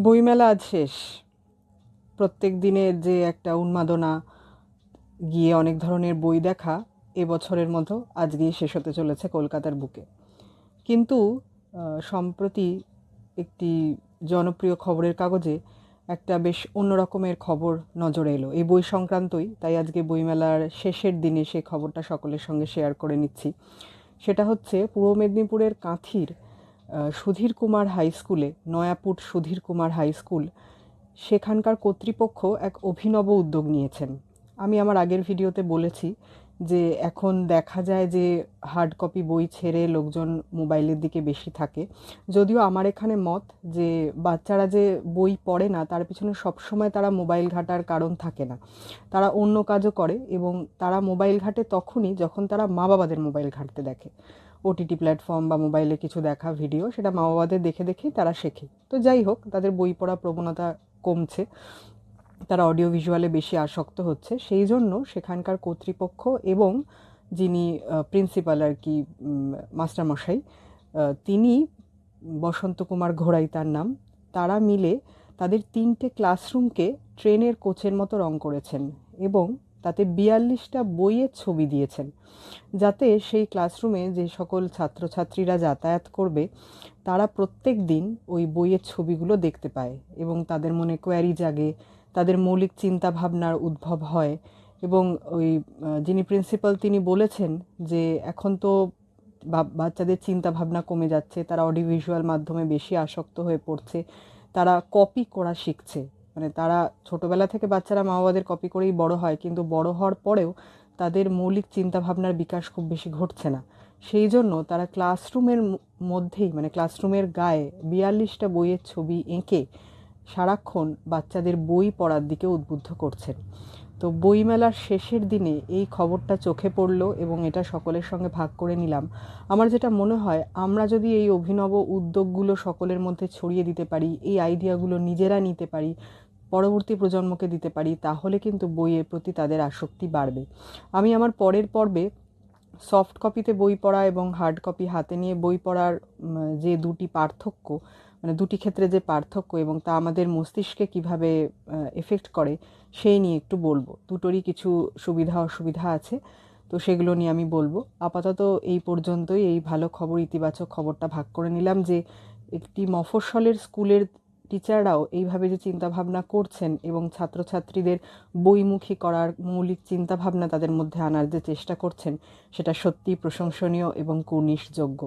বইমেলা আজ শেষ। প্রত্যেক দিনের যে একটা উন্মাদনা, গিয়ে অনেক ধরনের বই দেখা, এবছরের মতো আজকেই শেষ হতে চলেছে কলকাতার বুকে। কিন্তু সম্প্রতি একটি জনপ্রিয় খবরের কাগজে একটা বেশ অন্য রকমের খবর নজরে এলো এই বই সংক্রান্তই, তাই আজকে বইমেলার শেষের দিনে সেই খবরটা সকলের সঙ্গে শেয়ার করে নিচ্ছি। সেটা হচ্ছে পূর্ব মেদিনীপুরের কাঁথির সুধীর কুমার হাই স্কুলে, নয়াপুর সুধীর কুমার হাই স্কুল, সেখানকার কর্তৃপক্ষ এক অভিনব উদ্যোগ নিয়েছেন। আমি আমার আগের ভিডিওতে বলেছি যে এখন দেখা যায় যে হার্ড কপি বই ছেড়ে লোকজন মোবাইলের দিকে বেশি থাকে। যদিও আমার এখানে মত যে বাচ্চারা যে বই পড়ে না তার পিছনে সবসময় তারা মোবাইল ঘাটার কারণ থাকে না, তারা অন্য কাজও করে এবং তারা মোবাইল ঘাটে তখনই যখন তারা মা বাবাদের মোবাইল ঘাঁটতে দেখে। ওটিটি প্ল্যাটফর্ম বা মোবাইলে কিছু দেখা ভিডিও, সেটা মা বাবাদের দেখে দেখেই তারা শেখে। তো যাই হোক, তাদের বই পড়া প্রবণতা কমছে, তারা অডিও ভিজুয়ালে বেশি আসক্ত হচ্ছে। সেই জন্য সেখানকার কর্তৃপক্ষ এবং যিনি প্রিন্সিপাল আর কি, মাস্টারমশাই, তিনি, বসন্ত কুমার ঘোড়াই তার নাম, তারা মিলে তাদের 3টে ক্লাসরুমকে ট্রেনের কোচের মতো রং করেছেন এবং তাতে 42টা বইয়ের ছবি দিয়েছেন, যাতে সেই ক্লাসরুমে যে সকল ছাত্রছাত্রীরা যাতায়াত করবে তারা প্রত্যেক দিন ওই বইয়ের ছবিগুলো দেখতে পায় এবং তাদের মনে কোয়ারি জাগে, তাদের মৌলিক চিন্তা ভাবনার উদ্ভব হয়। এবং ওই যিনি প্রিন্সিপাল তিনি বলেছেন যে এখন তো বাচ্চাদের চিন্তা ভাবনা কমে যাচ্ছে, তারা অডিও ভিজুয়াল মাধ্যমে বেশি আসক্ত হয়ে পড়ছে, তারা কপি করা শিখছে। মানে তারা ছোটোবেলা থেকে বাচ্চারা মা বাবাদের কপি করেই বড় হয়, কিন্তু বড় হওয়ার পরেও তাদের মৌলিক চিন্তাভাবনার বিকাশ খুব বেশি ঘটছে না। সেই জন্য তারা ক্লাসরুমের মধ্যেই, মানে ক্লাসরুমের গায়ে 42টা বইয়ের ছবি এঁকে সারাক্ষণ বাচ্চাদের বই পড়ার দিকে উদ্বুদ্ধ করছেন। তো বইমেলার শেষের দিনে এই খবরটা চোখে পড়ল এবং এটা সকলের সঙ্গে ভাগ করে নিলাম। আমার যেটা মনে হয়, আমরা যদি এই অভিনব উদ্যোগগুলো সকলের মধ্যে ছড়িয়ে দিতে পারি, এই আইডিয়াগুলো নিজেরা নিতে পারি, পরবর্তী প্রজন্মকে দিতে পারি, তাহলে কিন্তু বইয়ের প্রতি তাদের আসক্তি বাড়বে। আমি আমার পরের পর্বে সফট কপিতে বই পড়া এবং হার্ড কপি হাতে নিয়ে বই পড়ার যে দুটি পার্থক্য, মানে দুটি ক্ষেত্রে যে পার্থক্য এবং তা আমাদের মস্তিষ্কে কিভাবে এফেক্ট করে, সেই নিয়ে একটু বলবো। দুটোরই কিছু সুবিধা অসুবিধা আছে, তো সেগুলো নিয়ে আমি বলবো। আপাতত এই পর্যন্তই। এই ভালো খবর, ইতিবাচক খবরটা ভাগ করে নিলাম যে একটি মফস্বলের স্কুলের টিচাররাও এইভাবে যে চিন্তাভাবনা করছেন এবং ছাত্রছাত্রীদের বইমুখী করার মৌলিক চিন্তাভাবনা তাদের মধ্যে আনার যে চেষ্টা করছেন, সেটা সত্যিই প্রশংসনীয় এবং কুর্নিশযোগ্য।